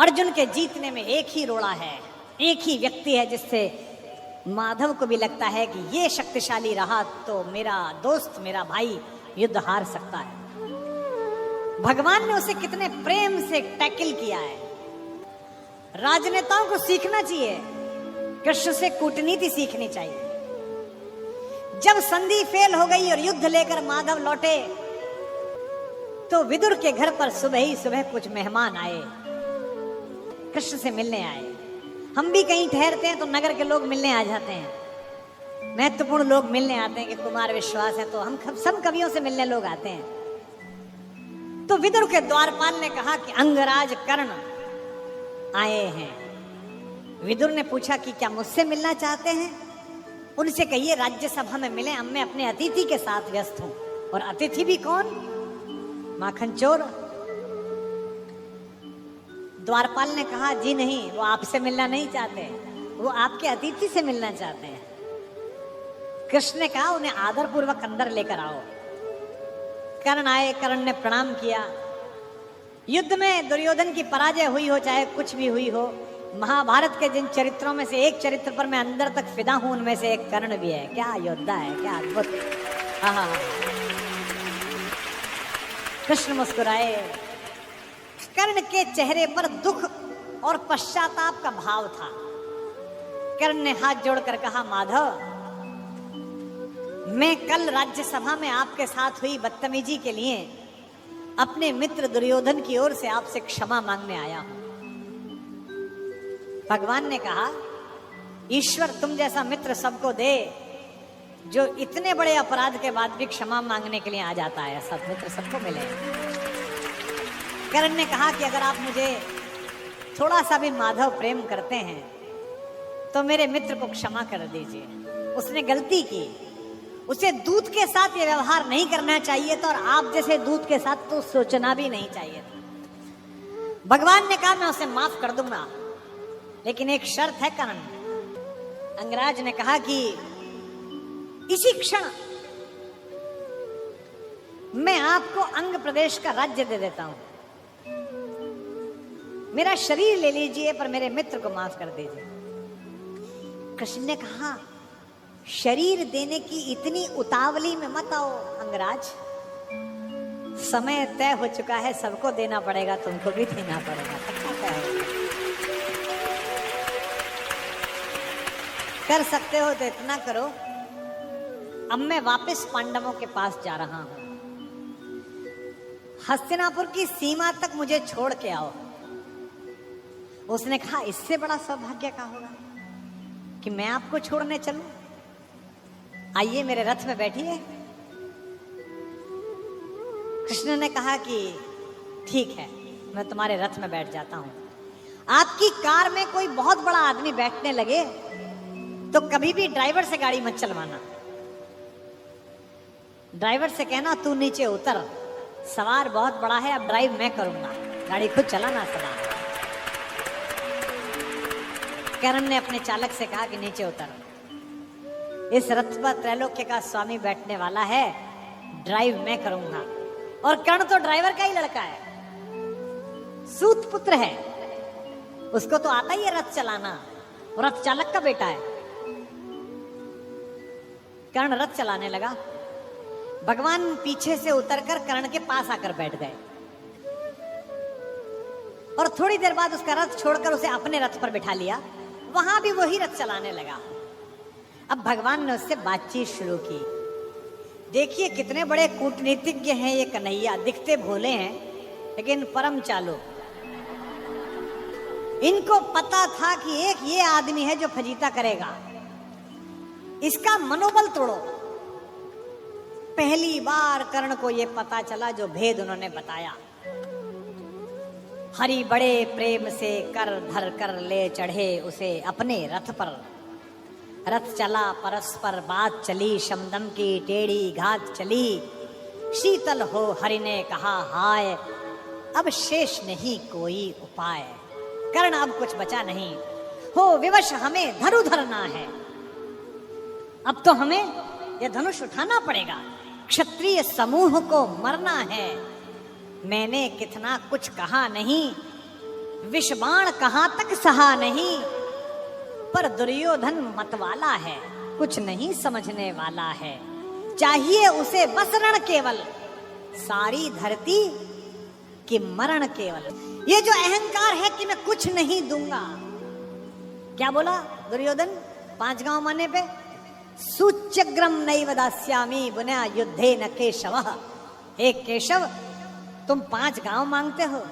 अर्जुन के जीतने में एक ही रोड़ा है, एक ही व्यक्ति है जिससे माधव को भी लगता है कि ये शक्तिशाली रहा तो मेरा दोस्त, मेरा भाई युद्ध हार सकता है। भगवान ने उसे कितने प्रेम से टैकल किया है। राजनेताओं को सीखना चाहिए, कृष्ण से कूटनीति सीखनी चाहिए। जब संधि फेल हो गई और युद्ध लेकर माधव लौटे तो विदुर के घर पर सुबह ही सुबह कुछ मेहमान आए, कृष्ण से मिलने आए। हम भी कहीं ठहरते हैं तो नगर के लोग मिलने आ जाते हैं, महत्वपूर्ण लोग मिलने आते हैं कि कुमार विश्वास है, तो हम सब कवियों से मिलने लोग आते हैं। तो विदुर के द्वारपाल ने कहा कि अंगराज कर्ण आए हैं। विदुर ने पूछा कि क्या मुझसे मिलना चाहते हैं? उनसे कहिए राज्यसभा में मिले, अब मैं अपने अतिथि के साथ व्यस्त हूं। और अतिथि भी कौन? माखन चोर। द्वारपाल ने कहा जी नहीं, वो आपसे मिलना नहीं चाहते, वो आपके अतिथि से मिलना चाहते हैं। कृष्ण ने कहा उन्हें आदर पूर्वक अंदर लेकर आओ। कर्ण आए, कर्ण ने प्रणाम किया। युद्ध में दुर्योधन की पराजय हुई हो चाहे कुछ भी हुई हो, महाभारत के जिन चरित्रों में से एक चरित्र पर मैं अंदर तक फिदा हूं, उनमें से एक कर्ण भी है। क्या योद्धा है, क्या अद्भुत। कृष्ण मुस्कुराए। कर्ण के चेहरे पर दुख और पश्चाताप का भाव था। कर्ण ने हाथ जोड़कर कहा माधव, मैं कल राज्यसभा में आपके साथ हुई बदतमीजी के लिए अपने मित्र दुर्योधन की ओर से आपसे क्षमा मांगने आया हूं। भगवान ने कहा ईश्वर तुम जैसा मित्र सबको दे जो इतने बड़े अपराध के बाद भी क्षमा मांगने के लिए आ जाता है। सब मित्र सबको मिले। कर्ण ने कहा कि अगर आप मुझे थोड़ा सा भी माधव प्रेम करते हैं तो मेरे मित्र को क्षमा कर दीजिए। उसने गलती की, उसे दूत के साथ ये व्यवहार नहीं करना चाहिए था, और आप जैसे दूत के साथ तो सोचना भी नहीं चाहिए था। भगवान ने कहा मैं उसे माफ कर दूंगा, लेकिन एक शर्त है कर्ण। अंगराज ने कहा कि इसी क्षण मैं आपको अंग प्रदेश का राज्य दे देता हूं, मेरा शरीर ले लीजिए पर मेरे मित्र को माफ कर दीजिए। कृष्ण ने कहा शरीर देने की इतनी उतावली में मत आओ अंगराज, समय तय हो चुका है, सबको देना पड़ेगा, तुमको भी देना पड़ेगा। कर सकते हो तो इतना करो, अब मैं वापस पांडवों के पास जा रहा हूं, हस्तिनापुर की सीमा तक मुझे छोड़ के आओ। उसने कहा इससे बड़ा सौभाग्य का होगा कि मैं आपको छोड़ने चलूं? आइए मेरे रथ में बैठिए। कृष्ण ने कहा कि ठीक है, मैं तुम्हारे रथ में बैठ जाता हूं। आपकी कार में कोई बहुत बड़ा आदमी बैठने लगे तो कभी भी ड्राइवर से गाड़ी मत चलवाना। ड्राइवर से कहना तू नीचे उतर, सवार बहुत बड़ा है, अब ड्राइव मैं करूंगा, गाड़ी खुद चलाना सवार। कर्ण ने अपने चालक से कहा कि नीचे उतर, इस रथ पर त्रैलोक्य का स्वामी बैठने वाला है, ड्राइव मैं करूंगा। और कर्ण तो ड्राइवर का ही लड़का है, सूत पुत्र है, उसको तो आता ही है रथ चलाना, रथ चालक का बेटा है। कर्ण रथ चलाने लगा। भगवान पीछे से उतरकर कर्ण के पास आकर बैठ गए और थोड़ी देर बाद उसका रथ छोड़कर उसे अपने रथ पर बिठा लिया। वहां भी वही रथ चलाने लगा। अब भगवान ने उससे बातचीत शुरू की। देखिए कितने बड़े कूटनीतिज्ञ हैं ये कन्हैया, दिखते भोले हैं लेकिन परम चालू। इनको पता था कि एक ये आदमी है जो फजीता करेगा, इसका मनोबल तोड़ो। पहली बार कर्ण को यह पता चला जो भेद उन्होंने बताया। हरि बड़े प्रेम से कर धर कर ले चढ़े उसे अपने रथ पर। रथ चला परस्पर बात चली, शमदम की टेढ़ी घात चली। शीतल हो हरि ने कहा हाय, अब शेष नहीं कोई उपाय। कर्ण अब कुछ बचा नहीं, हो विवश हमें धनु धरना है। अब तो हमें यह धनुष उठाना पड़ेगा, क्षत्रिय समूह को मरना है। मैंने कितना कुछ कहा नहीं, विषबाण कहां तक सहा नहीं, पर दुर्योधन मतवाला है, कुछ नहीं समझने वाला है। चाहिए उसे बस रण केवल, सारी धरती कि मरण केवल। ये जो अहंकार है कि मैं कुछ नहीं दूंगा, क्या बोला दुर्योधन 5 गांव माने पे? सूच्यग्रम नैव दास्यामि बुना युद्धे न केशव। हे केशव, तुम 5 गांव मांगते हो,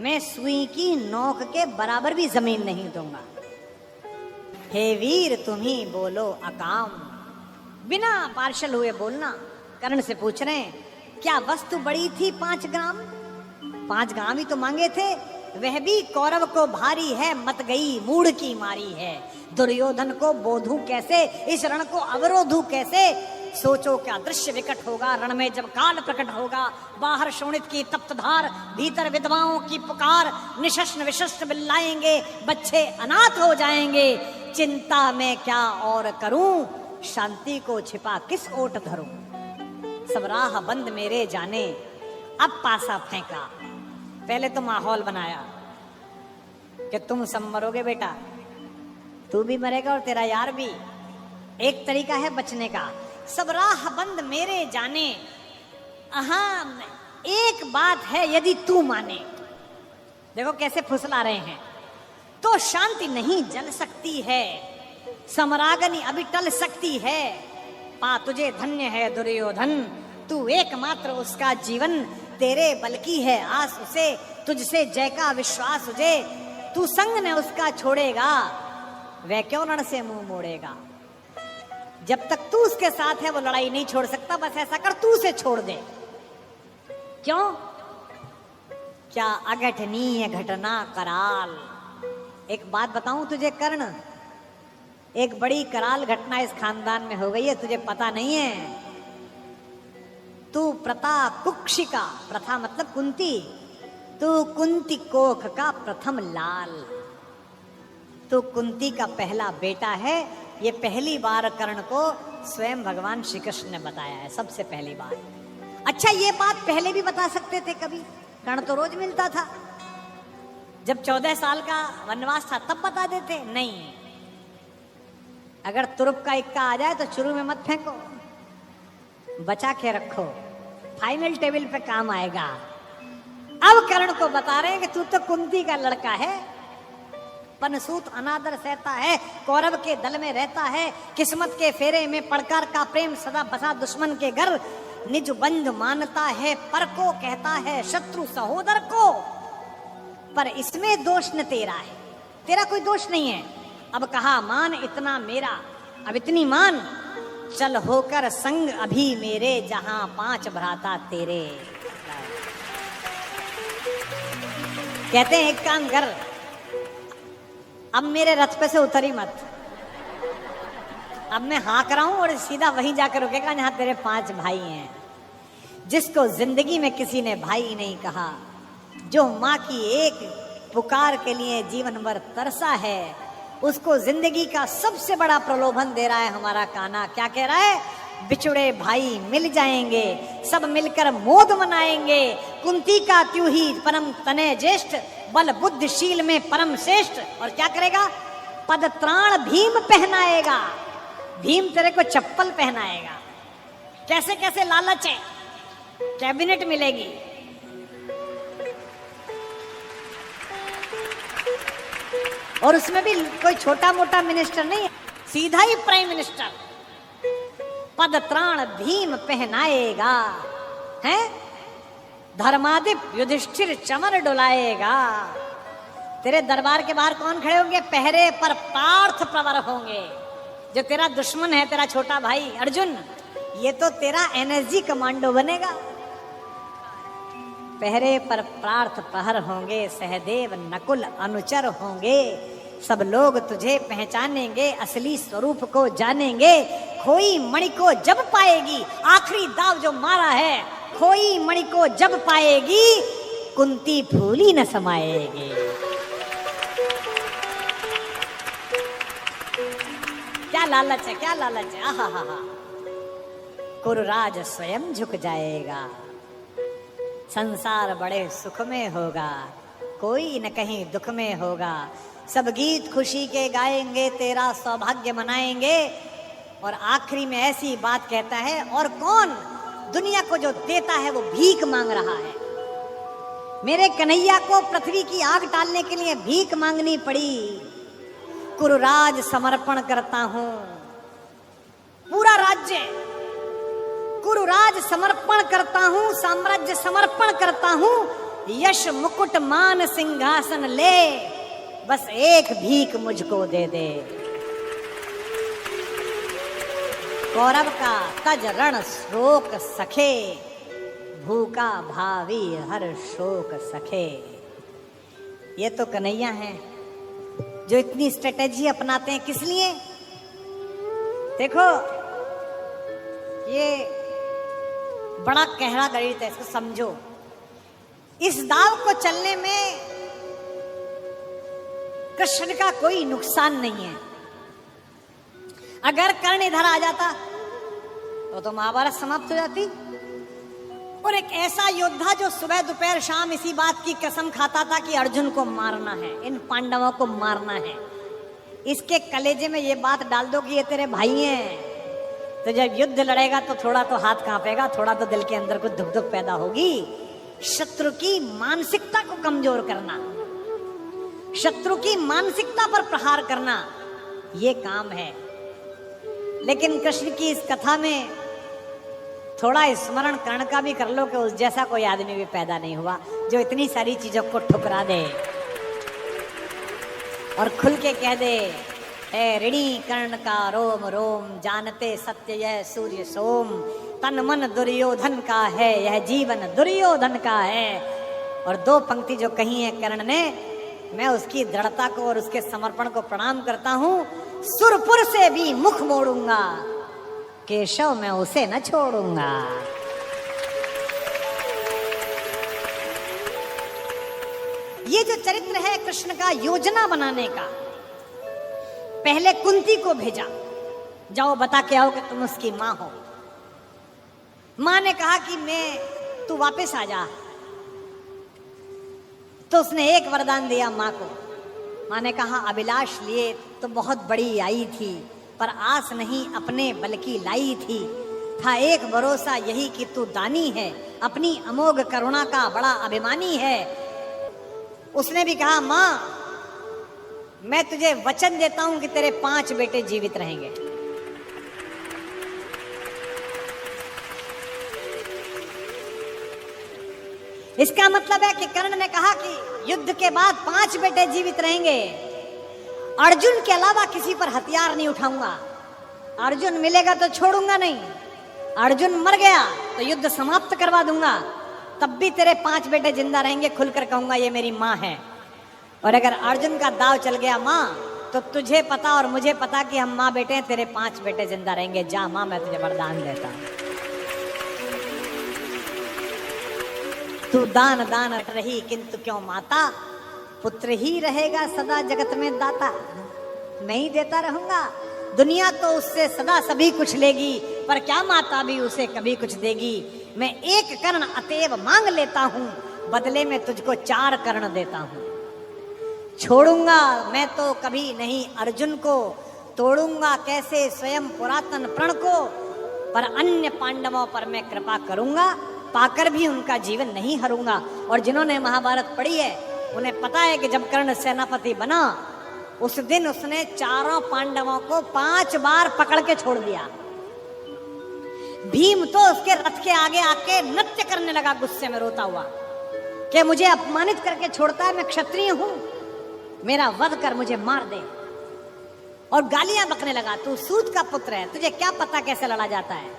मैं सुई की नोक के बराबर भी जमीन नहीं दूंगा। हे वीर तुम ही बोलो अकाम। बिना पार्शल हुए बोलना। कर्ण से पूछ रहे हैं, क्या वस्तु बड़ी थी 5 ग्राम? 5 ग्राम ही तो मांगे थे, वह भी कौरव को भारी है, मत गई मूड की मारी है। दुर्योधन को बोधू कैसे, इस रण को अवरोधू कैसे? सोचो क्या दृश्य विकट होगा रण में जब काल प्रकट होगा। बाहर शोणित की तप्त धार, भीतर विधवाओं की पुकार, निशस्त्र विशस्त्र बिल्लाएंगे, बच्चे अनाथ हो जाएंगे। चिंता में क्या और करूं, शांति को छिपा किस ओट धरूं। सब राह बंद मेरे जाने, अब पासा फेंका। पहले तो माहौल बनाया कि तुम सब मरोगे बेटा, तू भी मरेगा और तेरा यार भी। एक तरीका है बचने का, सब राह बंद मेरे जाने। एक बात है यदि तू माने, देखो कैसे फुसला रहे हैं, तो शांति नहीं जल सकती है, समरागनी अभी टल सकती है। पा तुझे धन्य है दुर्योधन, तू एकमात्र उसका जीवन, तेरे बल की है आस उसे, तुझसे जय का विश्वास उसे। तू संग ने उसका छोड़ेगा, वह क्यों रण से मुंह मोड़ेगा। जब तक तू उसके साथ है वो लड़ाई नहीं छोड़ सकता। बस ऐसा कर, तू उसे छोड़ दे। क्यों? क्या अघटनीय घटना कराल। एक बात बताऊं तुझे कर्ण, एक बड़ी कराल घटना इस खानदान में हो गई है, तुझे पता नहीं है। तू प्रता कुक्षिका, प्रथा मतलब कुंती, तू कुंती कोख का प्रथम लाल। तू कुंती का पहला बेटा है। ये पहली बार कर्ण को स्वयं भगवान श्री कृष्ण ने बताया है, सबसे पहली बार। अच्छा, ये बात पहले भी बता सकते थे कभी, कर्ण तो रोज मिलता था। जब 14 साल का वनवास था तब बता देते, नहीं। अगर तुरुप का इक्का आ जाए तो शुरू में मत फेंको, बचा के रखो, फाइनल टेबल पे काम आएगा। अब कर्ण को बता रहे हैं कि तू तो कुंती का लड़का है, पनसूत अनादर सहता है, कौरव के दल में रहता है, किस्मत के फेरे में पड़कर का प्रेम सदा बसा दुश्मन के घर, निज बंध मानता है, पर को कहता है शत्रु सहोदर को। पर इसमें दोष न तेरा है, तेरा कोई दोष नहीं है। अब कहा मान इतना मेरा, अब इतनी मान, चल होकर संग अभी मेरे, जहां 5 भ्राता तेरे। कहते हैं एक काम कर, अब मेरे रथ पे से उतरी मत, अब मैं हाँक रहा हूं और सीधा वहीं जाकर रुकेगा जहां तेरे 5 भाई हैं। जिसको जिंदगी में किसी ने भाई नहीं कहा, जो माँ की एक पुकार के लिए जीवन भर तरसा है, उसको जिंदगी का सबसे बड़ा प्रलोभन दे रहा है हमारा कान्हा। क्या कह रहा है? बिछुड़े भाई मिल जाएंगे, सब मिलकर मोद मनाएंगे। कुंती का त्यू ही परम तने ज्येष्ठ, बल बुद्धिशील में परम श्रेष्ठ। और क्या करेगा? पद त्राण भीम पहनाएगा, भीम तेरे को चप्पल पहनाएगा। कैसे कैसे लालच है, कैबिनेट मिलेगी, और उसमें भी कोई छोटा मोटा मिनिस्टर नहीं, सीधा ही प्राइम मिनिस्टर। पद त्राण भीम पहनाएगा, हैं? धर्मादिप युधिष्ठिर चमर डुलाएगा। तेरे दरबार के बाहर कौन खड़े होंगे? पहरे पर पार्थ प्रवर होंगे। जो तेरा दुश्मन है, तेरा छोटा भाई अर्जुन, ये तो तेरा एनर्जी कमांडो बनेगा। पहरे पर पार्थ प्रहर होंगे, सहदेव नकुल अनुचर होंगे। सब लोग तुझे पहचानेंगे, असली स्वरूप को जानेंगे। खोई मणि को जब पाएगी, आखिरी दाव जो मारा है, खोई मणि को जब पाएगी, कुंती फूली न समाएगी। क्या लालच है, क्या लालच है। आहा हा हा। कुरुराज स्वयं झुक जाएगा, संसार बड़े सुख में होगा। कोई न कहीं दुख में होगा। सब गीत खुशी के गाएंगे, तेरा सौभाग्य मनाएंगे। और आखिरी में ऐसी बात कहता है, और कौन दुनिया को जो देता है वो भीख मांग रहा है। मेरे कन्हैया को पृथ्वी की आग टालने के लिए भीख मांगनी पड़ी। कुरुराज समर्पण करता हूं, पूरा राज्य कुरुराज समर्पण करता हूं, साम्राज्य समर्पण करता हूं, यश मुकुट मान सिंहासन ले, बस एक भीख मुझको दे दे। कौरव का तज रण शोक सखे, भूखा भावी हर शोक सखे। ये तो कन्हैया हैं जो इतनी स्ट्रेटेजी अपनाते हैं। किस लिए? देखो, ये बड़ा गहरा गणित है, इसको समझो। इस दाव को चलने में कृष्ण का कोई नुकसान नहीं है। अगर कर्ण इधर आ जाता तो महाभारत समाप्त हो जाती। और एक ऐसा योद्धा जो सुबह दोपहर शाम इसी बात की कसम खाता था कि अर्जुन को मारना है, इन पांडवों को मारना है, इसके कलेजे में ये बात डाल दो कि ये तेरे भाई हैं, तो जब युद्ध लड़ेगा तो थोड़ा तो हाथ कांपेगा, थोड़ा तो दिल के अंदर कुछ धुक धुक पैदा होगी। शत्रु की मानसिकता को कमजोर करना, शत्रु की मानसिकता पर प्रहार करना, ये काम है। लेकिन कृष्ण की इस कथा में थोड़ा स्मरण कर्ण का भी कर लो कि उस जैसा कोई आदमी भी पैदा नहीं हुआ जो इतनी सारी चीजों को ठुकरा दे और खुल के कह दे, ए ऋणी कर्ण का रोम रोम, जानते सत्य यह सूर्य सोम, तन मन दुर्योधन का है, यह जीवन दुर्योधन का है। और दो पंक्ति जो कही है कर्ण ने, मैं उसकी दृढ़ता को और उसके समर्पण को प्रणाम करता हूं। सुरपुर से भी मुख मोड़ूंगा, केशव मैं उसे न छोड़ूंगा। ये जो चरित्र है कृष्ण का योजना बनाने का, पहले कुंती को भेजा, जाओ बता के आओ कि तुम उसकी मां हो। मां ने कहा कि तू वापस आ जा, तो उसने एक वरदान दिया मां को। मां ने कहा, अभिलाष लिए तो बहुत बड़ी आई थी, पर आस नहीं अपने बल की लाई थी। था एक भरोसा यही कि तू दानी है, अपनी अमोघ करुणा का बड़ा अभिमानी है। उसने भी कहा, मां मैं तुझे वचन देता हूं कि तेरे 5 बेटे जीवित रहेंगे। इसका मतलब है कि कर्ण ने कहा कि युद्ध के बाद 5 बेटे जीवित रहेंगे। अर्जुन के अलावा किसी पर हथियार नहीं उठाऊंगा। अर्जुन मिलेगा तो छोड़ूंगा नहीं। अर्जुन मर गया तो युद्ध समाप्त करवा दूंगा, तब भी तेरे 5 बेटे जिंदा रहेंगे। खुलकर कहूंगा ये मेरी मां है। और अगर अर्जुन का दाव चल गया मां, तो तुझे पता और मुझे पता कि हम मां बेटे हैं, तेरे 5 बेटे जिंदा रहेंगे। जा मां, मैं तुझे वरदान देता हूं। तू दान दान रही किंतु क्यों माता, पुत्र ही रहेगा सदा जगत में दाता। मैं ही देता रहूंगा। दुनिया तो उससे सदा सभी कुछ लेगी, पर क्या माता भी उसे कभी कुछ देगी। मैं एक कर्ण अतएव मांग लेता हूं, बदले में तुझको 4 कर्ण देता हूं। छोड़ूंगा मैं तो कभी नहीं अर्जुन को, तोड़ूंगा कैसे स्वयं पुरातन प्रण को, पर अन्य पांडवों पर मैं कृपा करूंगा, पाकर भी उनका जीवन नहीं हरूंगा। और जिन्होंने महाभारत पढ़ी है उन्हें पता है कि जब कर्ण सेनापति बना, उस दिन उसने 4 पांडवों को 5 बार पकड़ के छोड़ दिया। भीम तो उसके रथ के आगे आके नृत्य करने लगा, गुस्से में रोता हुआ कि मुझे अपमानित करके छोड़ता है, मैं क्षत्रिय हूं, मेरा वध कर मुझे मार दे। और गालियां बकने लगा, तू सूत का पुत्र है, तुझे क्या पता कैसे लड़ा जाता है।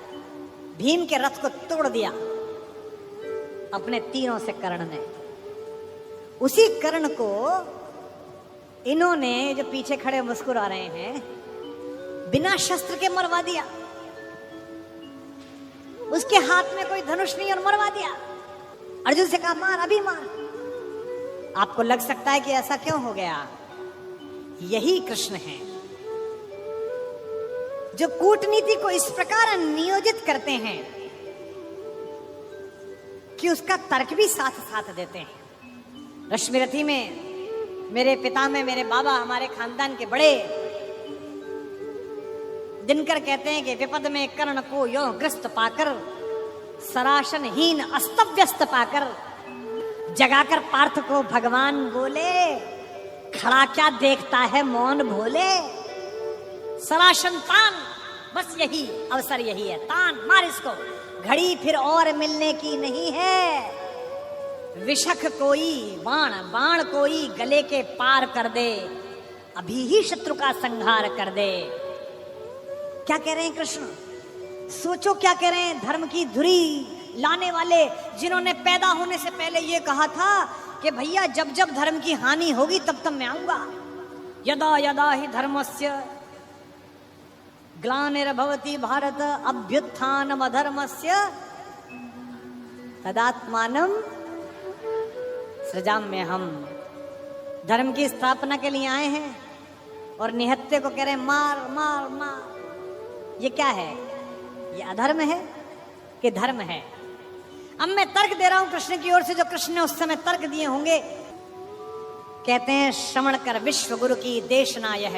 भीम के रथ को तोड़ दिया अपने तीरों से कर्ण ने। उसी कर्ण को इन्होंने, जो पीछे खड़े मुस्कुरा रहे हैं, बिना शस्त्र के मरवा दिया। उसके हाथ में कोई धनुष नहीं और मरवा दिया। अर्जुन से कहा, मार, अभी मार। आपको लग सकता है कि ऐसा क्यों हो गया? यही कृष्ण है जो कूटनीति को इस प्रकार नियोजित करते हैं कि उसका तर्क भी साथ साथ देते हैं। रश्मिरथी में मेरे पिता में मेरे बाबा हमारे खानदान के बड़े दिनकर कहते हैं कि विपद में कर्ण को यो ग्रस्त पाकर, सराशनहीन अस्तव्यस्त पाकर, जगाकर पार्थ को भगवान बोले, खड़ा क्या देखता है मौन भोले। सराशन तान, बस यही अवसर यही है, तान मार इसको, घड़ी फिर और मिलने की नहीं है। विषख कोई बाण, बाण कोई गले के पार कर दे, अभी ही शत्रु का संहार कर दे। क्या कह रहे हैं कृष्ण? सोचो क्या कह रहे हैं। धर्म की धुरी लाने वाले, जिन्होंने पैदा होने से पहले ये कहा था कि भैया जब जब धर्म की हानि होगी तब तब मैं आऊंगा। यदा यदा ही धर्मस्य ग्लानिर्भवति भारत अभ्युत्थानम अधर्मस्य तदात्मानं सृजाम्यहम्। धर्म की स्थापना के लिए आए हैं और निहत्थे को कह रहे हैं मार मार मार। ये क्या है? ये अधर्म है कि धर्म है? अब मैं तर्क दे रहा हूं कृष्ण की ओर से, जो कृष्ण ने उस समय तर्क दिए होंगे। कहते हैं श्रवण कर विश्व गुरु की देशना यह,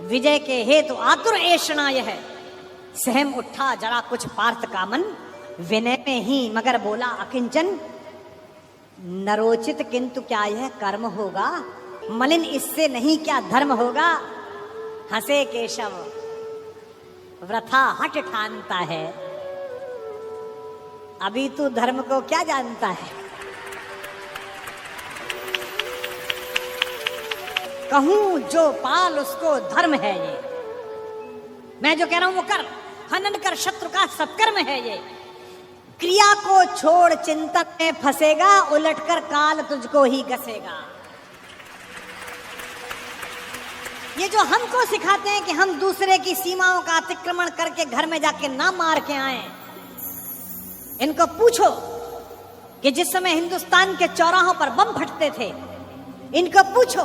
विजय के हेतु आतुर ऐशना यह। सहम उठा जरा कुछ पार्थ कामन, विनय में ही मगर बोला अकिंचन। नरोचित किंतु क्या यह कर्म होगा, मलिन इससे नहीं क्या धर्म होगा। हंसे केशव वृथा हट ठानता है, अभी तू धर्म को क्या जानता है। कहूं जो पाल उसको धर्म है ये, मैं जो कह रहा हूं वो कर। हनन कर शत्रु का सत्कर्म है ये। क्रिया को छोड़ चिंतन में फंसेगा, उलटकर काल तुझको ही घसेगा। ये जो हमको सिखाते हैं कि हम दूसरे की सीमाओं का अतिक्रमण करके घर में जाके ना मार के आए, इनको पूछो कि जिस समय हिंदुस्तान के चौराहों पर बम फटते थे, इनको पूछो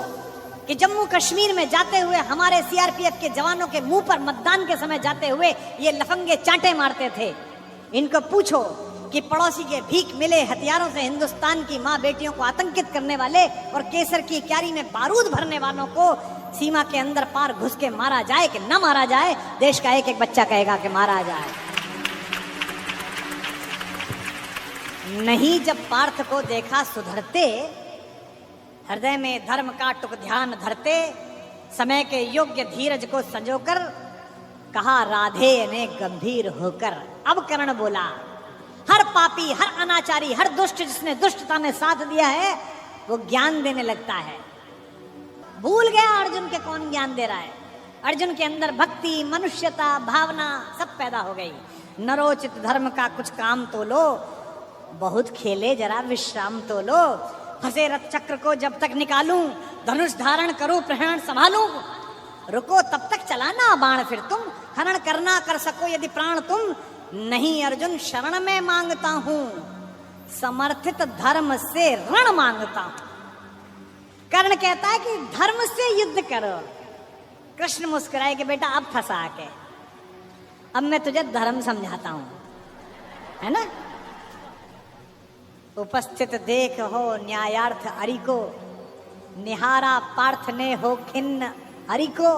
कि जम्मू कश्मीर में जाते हुए हमारे सीआरपीएफ के जवानों के मुंह पर मतदान के समय जाते हुए ये लफंगे चांटे मारते थे। इनको पूछो कि पड़ोसी के भीख मिले हथियारों से हिंदुस्तान की माँ बेटियों को आतंकित करने वाले और केसर की क्यारी में बारूद भरने वालों को सीमा के अंदर पार घुस के मारा जाए कि न मारा जाए। देश का एक एक बच्चा कहेगा कि मारा जाए। नहीं जब पार्थ को देखा सुधरते, हृदय में धर्म का टुक ध्यान धरते, समय के योग्य धीरज को संजोकर कहा राधे ने गंभीर होकर। अब कर्ण बोला, हर पापी, हर अनाचारी, हर दुष्ट जिसने दुष्टता में साथ दिया है वो ज्ञान देने लगता है। भूल गया अर्जुन के कौन ज्ञान दे रहा है। अर्जुन के अंदर भक्ति, मनुष्यता, भावना सब पैदा हो गई। नरोचित धर्म का कुछ काम तो लो, बहुत खेले जरा विश्राम तो लो। फंसे रथ चक्र को जब तक निकालूं, धनुष धारण करूं, प्रहरण संभालूं। रुको तब तक चलाना बाण फिर तुम, हरण करना कर सको यदि प्राण तुम। नहीं अर्जुन शरण में मांगता हूं, समर्थित धर्म से रण मांगता हूं। कर्ण कहता है कि धर्म से युद्ध करो। कृष्ण मुस्कुराए कि बेटा अब फंसा के, अब मैं तुझे धर्म समझाता हूं, है ना। उपस्थित देख हो न्यायार्थ हरि को, निहारा पार्थ ने हो खिन्न हरि को।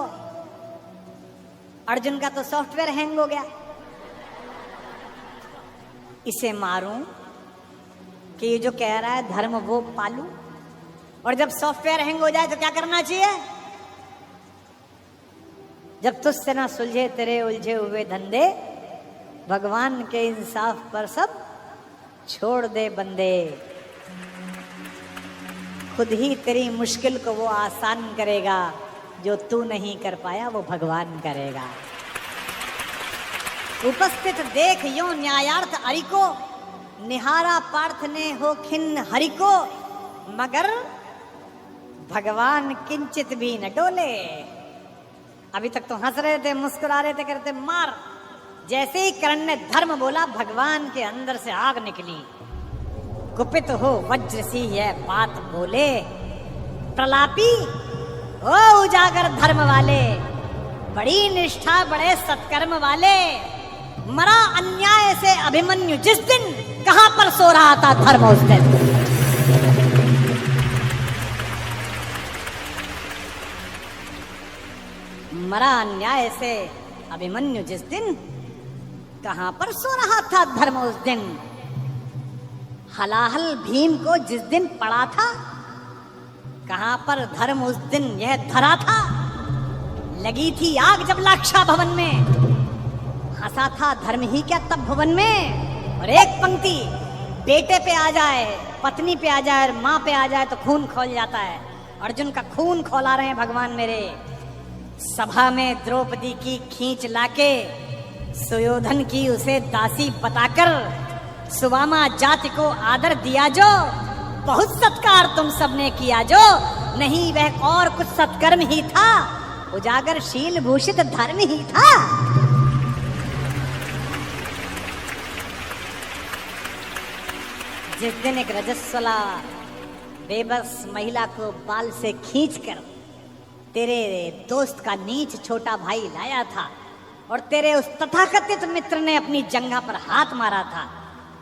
अर्जुन का तो सॉफ्टवेयर हैंग हो गया। इसे मारूं कि ये जो कह रहा है धर्म वो पालूं। और जब सॉफ्टवेयर हैंग हो जाए तो क्या करना चाहिए? जब तुझसे ना सुलझे तेरे उलझे हुए धंधे, भगवान के इंसाफ पर सब छोड़ दे बंदे। खुद ही तेरी मुश्किल को वो आसान करेगा, जो तू नहीं कर पाया वो भगवान करेगा। उपस्थित देख यो न्यायार्थ हरि को, निहारा पार्थ ने हो खिन्न हरि को। मगर भगवान किंचित भी न डोले। अभी तक तो हंस रहे थे, मुस्कुरा रहे थे, करते मार। जैसे ही कर्ण ने धर्म बोला, भगवान के अंदर से आग निकली। कुपित हो वज्र सी यह बात बोले, प्रलापी हो उजागर धर्म वाले, बड़ी निष्ठा बड़े सत्कर्म वाले। मरा अन्याय से अभिमन्यु जिस दिन, कहां पर सो रहा था धर्म उस दिन। मरा अन्याय से अभिमन्यु जिस दिन, कहां पर सो रहा था धर्म उस दिन। हलाहल भीम को जिस दिन पड़ा था, कहां पर धर्म उस दिन यह धरा था। लगी थी आग जब लाक्षा भवन में, हंसा था धर्म ही क्या तब भुवन में। और एक पंक्ति बेटे पे आ जाए, पत्नी पे आ जाए, माँ पे आ जाए तो खून खौल जाता है। अर्जुन का खून खौला रहे हैं भगवान मेरे। सभा में द्रौपदी की खींच लाके, सुयोधन की उसे दासी बताकर, सुवामा जाति को आदर दिया जो, बहुत सत्कार तुम सबने किया जो। नहीं वह और कुछ सत्कर्म ही था, उजागर शील भूषित धर्म ही था। जिस दिन एक रजस्वला बेबस महिला को बाल से खींचकर तेरे दोस्त का नीच छोटा भाई लाया था, और तेरे उस तथाकथित मित्र ने अपनी जंघा पर हाथ मारा था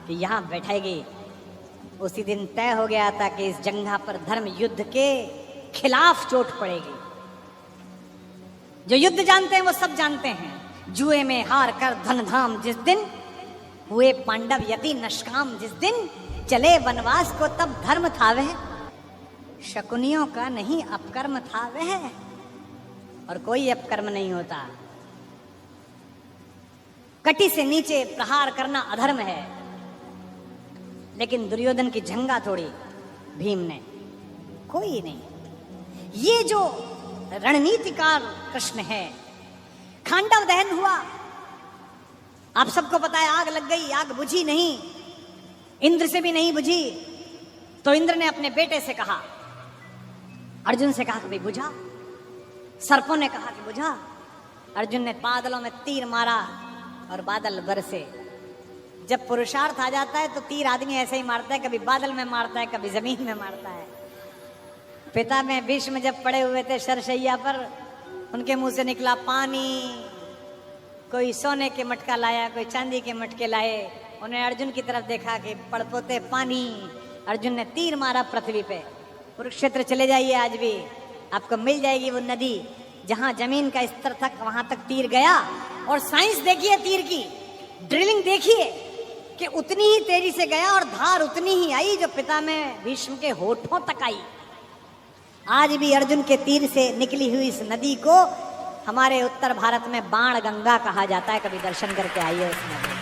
कि यहां बैठेगी, उसी दिन तय हो गया था कि इस जंघा पर धर्म युद्ध के खिलाफ चोट पड़ेगी। जो युद्ध जानते हैं वो सब जानते हैं। जुए में हार कर धन धाम जिस दिन, हुए पांडव यति नष्काम जिस दिन, चले वनवास को तब धर्म था वह, शकुनियों का नहीं अपकर्म था वह। और कोई अपकर्म नहीं होता। कटी से नीचे प्रहार करना अधर्म है, लेकिन दुर्योधन की जंघा तोड़ी भीम ने, कोई नहीं। ये जो रणनीतिकार कृष्ण है। खांडव दहन हुआ, आप सबको पता है, आग लग गई, आग बुझी नहीं, इंद्र से भी नहीं बुझी। तो इंद्र ने अपने बेटे से कहा, अर्जुन से कहा कि भाई बुझा। सर्पों ने कहा कि बुझा। अर्जुन ने बादलों में तीर मारा और बादल बरसे। जब पुरुषार्थ आ जाता है तो तीर आदमी ऐसे ही मारता है, कभी बादल में मारता है, कभी जमीन में मारता है। पिता में भीष्म जब पड़े हुए थे शरशैया पर, उनके मुंह से निकला पानी। कोई सोने के मटका लाया, कोई चांदी के मटके लाए। उन्हें अर्जुन की तरफ देखा कि पड़पोते पानी। अर्जुन ने तीर मारा पृथ्वी पे। कुरुक्षेत्र चले जाइए, आज भी आपको मिल जाएगी वो नदी जहां जमीन का स्तर तक, वहां तक तीर गया। और साइंस देखिए, तीर की ड्रिलिंग देखिए कि उतनी ही तेजी से गया और धार उतनी ही आई जो पिता में भीष्म के होठों तक आई। आज भी अर्जुन के तीर से निकली हुई इस नदी को हमारे उत्तर भारत में बाण गंगा कहा जाता है। कभी दर्शन करके आइए उस नदी।